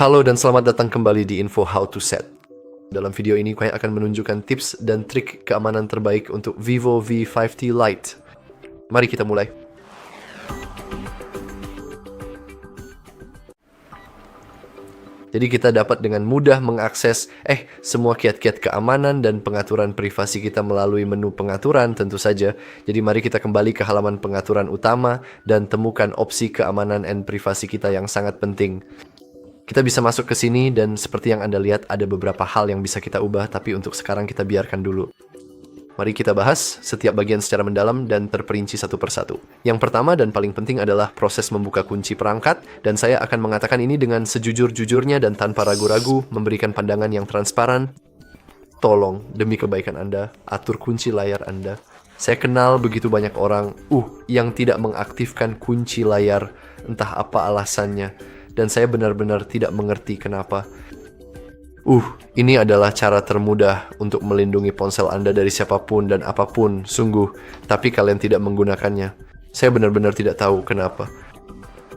Halo dan selamat datang kembali di Info How to Set. Dalam video ini, saya akan menunjukkan tips dan trik keamanan terbaik untuk Vivo V50 Lite. Mari kita mulai. Jadi kita dapat dengan mudah mengakses semua kiat-kiat keamanan dan pengaturan privasi kita melalui menu pengaturan tentu saja. Jadi mari kita kembali ke halaman pengaturan utama dan temukan opsi keamanan dan privasi kita yang sangat penting. Kita bisa masuk ke sini dan seperti yang Anda lihat ada beberapa hal yang bisa kita ubah, tapi untuk sekarang kita biarkan dulu. Mari kita bahas setiap bagian secara mendalam dan terperinci satu persatu. Yang pertama dan paling penting adalah proses membuka kunci perangkat, dan saya akan mengatakan ini dengan sejujur-jujurnya dan tanpa ragu-ragu, memberikan pandangan yang transparan. Tolong, demi kebaikan Anda, atur kunci layar Anda. Saya kenal begitu banyak orang yang tidak mengaktifkan kunci layar, entah apa alasannya, dan saya benar-benar tidak mengerti kenapa. Ini adalah cara termudah untuk melindungi ponsel Anda dari siapapun dan apapun, sungguh. Tapi kalian tidak menggunakannya. Saya benar-benar tidak tahu kenapa.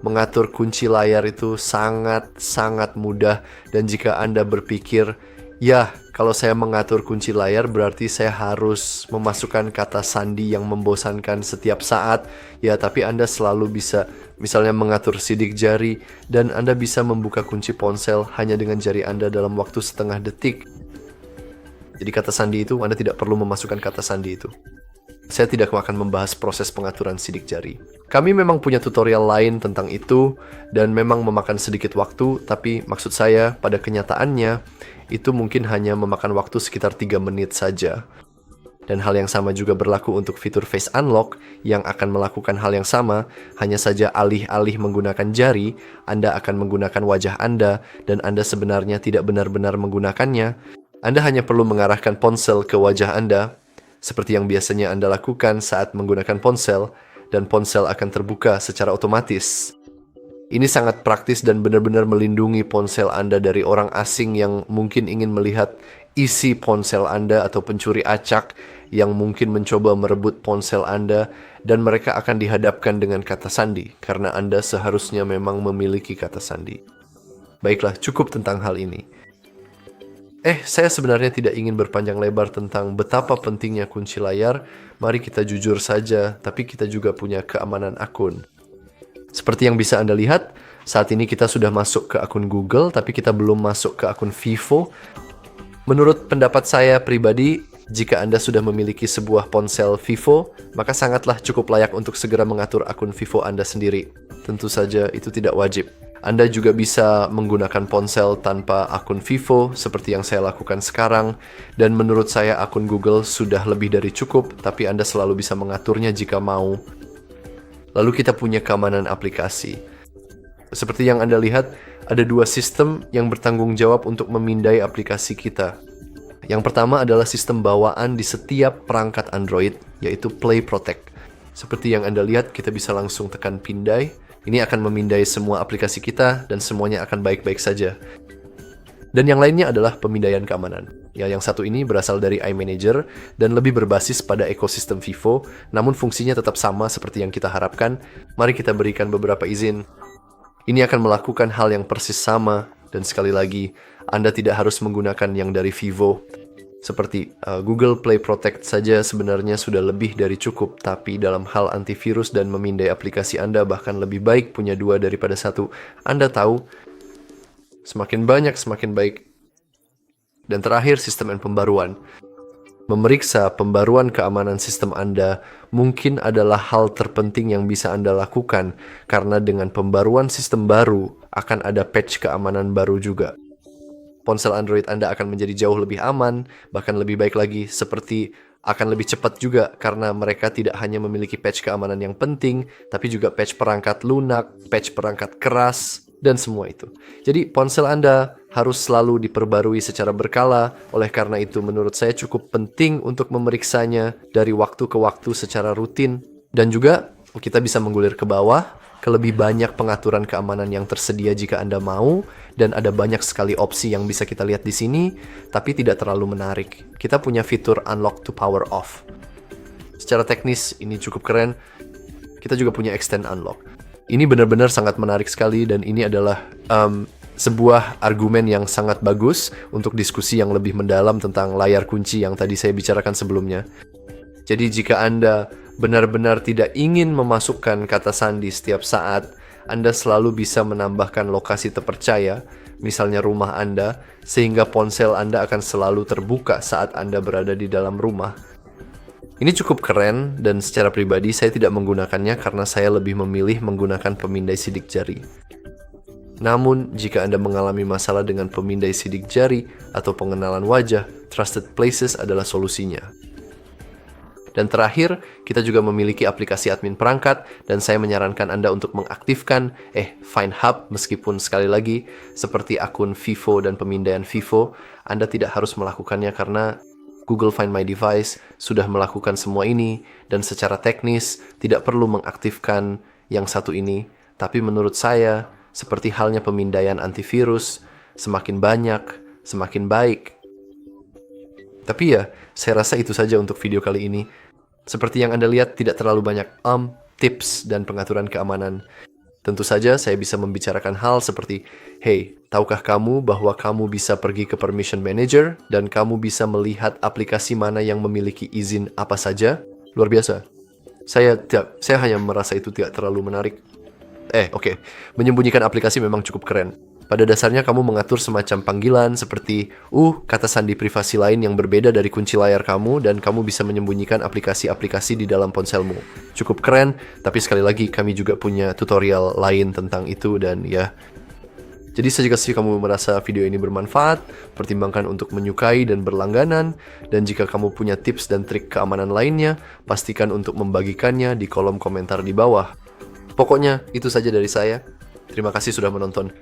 Mengatur kunci layar itu sangat-sangat mudah. Dan jika Anda berpikir, ya, kalau saya mengatur kunci layar berarti saya harus memasukkan kata sandi yang membosankan setiap saat. Ya, tapi Anda selalu bisa misalnya mengatur sidik jari, dan Anda bisa membuka kunci ponsel hanya dengan jari Anda dalam waktu setengah detik. Jadi kata sandi itu, Anda tidak perlu memasukkan kata sandi itu. Saya tidak akan membahas proses pengaturan sidik jari. Kami memang punya tutorial lain tentang itu, dan memang memakan sedikit waktu, tapi maksud saya pada kenyataannya, itu mungkin hanya memakan waktu sekitar 3 menit saja. Dan hal yang sama juga berlaku untuk fitur Face Unlock yang akan melakukan hal yang sama, hanya saja alih-alih menggunakan jari, Anda akan menggunakan wajah Anda, dan Anda sebenarnya tidak benar-benar menggunakannya. Anda hanya perlu mengarahkan ponsel ke wajah Anda, seperti yang biasanya Anda lakukan saat menggunakan ponsel, dan ponsel akan terbuka secara otomatis. Ini sangat praktis dan benar-benar melindungi ponsel Anda dari orang asing yang mungkin ingin melihat isi ponsel Anda atau pencuri acak yang mungkin mencoba merebut ponsel Anda, dan mereka akan dihadapkan dengan kata sandi karena Anda seharusnya memang memiliki kata sandi. Baiklah, cukup tentang hal ini. Saya sebenarnya tidak ingin berpanjang lebar tentang betapa pentingnya kunci layar. Mari kita jujur saja, tapi kita juga punya keamanan akun. Seperti yang bisa Anda lihat, saat ini kita sudah masuk ke akun Google, tapi kita belum masuk ke akun Vivo. Menurut pendapat saya pribadi, jika Anda sudah memiliki sebuah ponsel Vivo, maka sangatlah cukup layak untuk segera mengatur akun Vivo Anda sendiri. Tentu saja itu tidak wajib. Anda juga bisa menggunakan ponsel tanpa akun Vivo, seperti yang saya lakukan sekarang, dan menurut saya akun Google sudah lebih dari cukup, tapi Anda selalu bisa mengaturnya jika mau. Lalu kita punya keamanan aplikasi. Seperti yang Anda lihat, ada 2 sistem yang bertanggung jawab untuk memindai aplikasi kita. Yang pertama adalah sistem bawaan di setiap perangkat Android, yaitu Play Protect. Seperti yang Anda lihat, kita bisa langsung tekan pindai. Ini akan memindai semua aplikasi kita dan semuanya akan baik-baik saja. Dan yang lainnya adalah pemindaian keamanan. Ya, yang satu ini berasal dari iManager dan lebih berbasis pada ekosistem Vivo, namun fungsinya tetap sama seperti yang kita harapkan. Mari kita berikan beberapa izin. Ini akan melakukan hal yang persis sama, dan sekali lagi, Anda tidak harus menggunakan yang dari Vivo. Seperti Google Play Protect saja sebenarnya sudah lebih dari cukup, tapi dalam hal antivirus dan memindai aplikasi Anda bahkan lebih baik punya 2 daripada 1. Anda tahu, semakin banyak semakin baik. Dan terakhir, sistem dan pembaruan. Memeriksa pembaruan keamanan sistem Anda mungkin adalah hal terpenting yang bisa Anda lakukan, karena dengan pembaruan sistem baru akan ada patch keamanan baru juga. Ponsel Android Anda akan menjadi jauh lebih aman, bahkan lebih baik lagi, seperti akan lebih cepat juga karena mereka tidak hanya memiliki patch keamanan yang penting, tapi juga patch perangkat lunak, patch perangkat keras, dan semua itu. Jadi ponsel Anda harus selalu diperbarui secara berkala, oleh karena itu menurut saya cukup penting untuk memeriksanya dari waktu ke waktu secara rutin. Dan juga kita bisa menggulir ke bawah, ke lebih banyak pengaturan keamanan yang tersedia jika Anda mau, dan ada banyak sekali opsi yang bisa kita lihat di sini, tapi tidak terlalu menarik. Kita punya fitur Unlock to Power Off. Secara teknis ini cukup keren. Kita juga punya Extend Unlock. Ini benar-benar sangat menarik sekali, dan ini adalah sebuah argumen yang sangat bagus untuk diskusi yang lebih mendalam tentang layar kunci yang tadi saya bicarakan sebelumnya. Jadi jika Anda benar-benar tidak ingin memasukkan kata sandi setiap saat, Anda selalu bisa menambahkan lokasi terpercaya, misalnya rumah Anda, sehingga ponsel Anda akan selalu terbuka saat Anda berada di dalam rumah. Ini cukup keren, dan secara pribadi saya tidak menggunakannya karena saya lebih memilih menggunakan pemindai sidik jari. Namun, jika Anda mengalami masalah dengan pemindai sidik jari atau pengenalan wajah, Trusted Places adalah solusinya. Dan terakhir, kita juga memiliki aplikasi admin perangkat, dan saya menyarankan Anda untuk mengaktifkan Find Hub, meskipun sekali lagi, seperti akun Vivo dan pemindaian Vivo, Anda tidak harus melakukannya karena Google Find My Device sudah melakukan semua ini, dan secara teknis tidak perlu mengaktifkan yang satu ini, tapi menurut saya, seperti halnya pemindaian antivirus, semakin banyak, semakin baik. Tapi ya, saya rasa itu saja untuk video kali ini. Seperti yang Anda lihat, tidak terlalu banyak tips dan pengaturan keamanan. Tentu saja saya bisa membicarakan hal seperti, hey, tahukah kamu bahwa kamu bisa pergi ke Permission Manager dan kamu bisa melihat aplikasi mana yang memiliki izin apa saja? Luar biasa. Saya hanya merasa itu tidak terlalu menarik. Oke. Menyembunyikan aplikasi memang cukup keren. Pada dasarnya kamu mengatur semacam panggilan seperti kata sandi privasi lain yang berbeda dari kunci layar kamu, dan kamu bisa menyembunyikan aplikasi-aplikasi di dalam ponselmu. Cukup keren, tapi sekali lagi kami juga punya tutorial lain tentang itu, dan ya. Jadi jika kamu merasa video ini bermanfaat, pertimbangkan untuk menyukai dan berlangganan, dan jika kamu punya tips dan trik keamanan lainnya, pastikan untuk membagikannya di kolom komentar di bawah. Pokoknya, itu saja dari saya. Terima kasih sudah menonton.